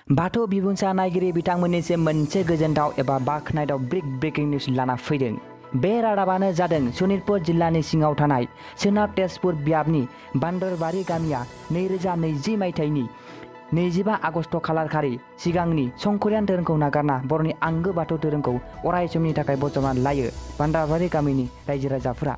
बाथौ बिबुंसा नायगिरि बिथांमोननिसिम मोनसे गोजोनथाव एबा बाखनायथाव ब्रेकिं निउज लाना फैदों। बे रादाबानो जादों सनितपुर जिल्लानि सिङाव थानाय सोनाब तेजपुर बियाबनि बान्दरबारि गामिया 2020 मायथाइनि 25 आगस्ट खालारखालि सिगांनि संकरियान धोरोमखौ नागारना बर'नि आंगो बाथौ धोरोमखौ अराय समनि थाखाय बजबना लायो बान्दरबारि गामिनि रायजो राजाफोरा।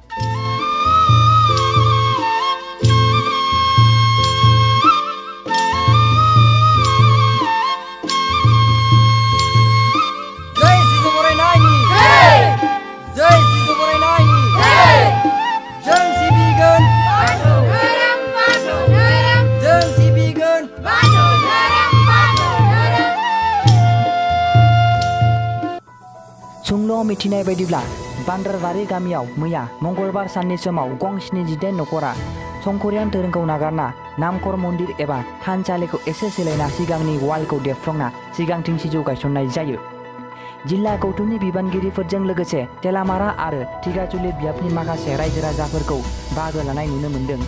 सुंल' मिथिनाय बायदिब्ला बान्दरबारि गामियाव मैया मंगलबार साननि समाव गं 78 नखरा संकरियान धोरोमखौ नागारना नामखर मन्दिर एबा थानसालिखौ एसे सोलायना सिगांनि वालखौ देफ्लंना सिगांथिं सिजौ गायसननाय जायो। जिल्ला गौथुमनि बिबानगिरिफोरजों लोगोसे तेलामारा आरो थिगाजुलि बियाबनि माखासे रायजो राजाफोरखौ बाहागो लानाय नुनो मोन्दों।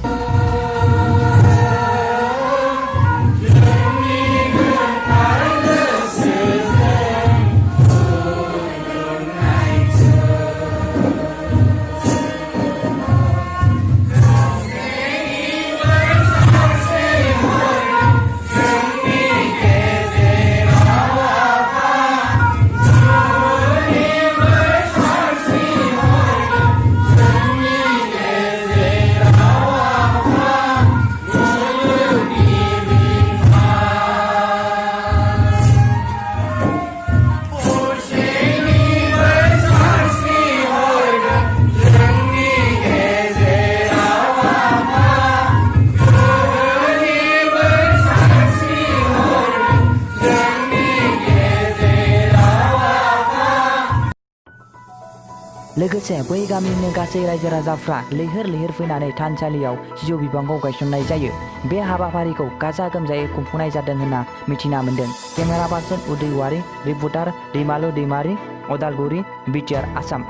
लोगोसे बै गामिनि गासै रायजो राजाफ्रा लैहोर फैनानै थानसालियाव सिजौ बिफांखौ गायसननाय जायो। बे हाबाफारिखौ गाजा गोमजायै खुंफुंनाय जादों होनना मिथिना मोन्दों। केमेरा पार्सन उदय वारी, रिपर्टार दैमालु दैमारी, उदालगुरि, बिटिआर, आसाम।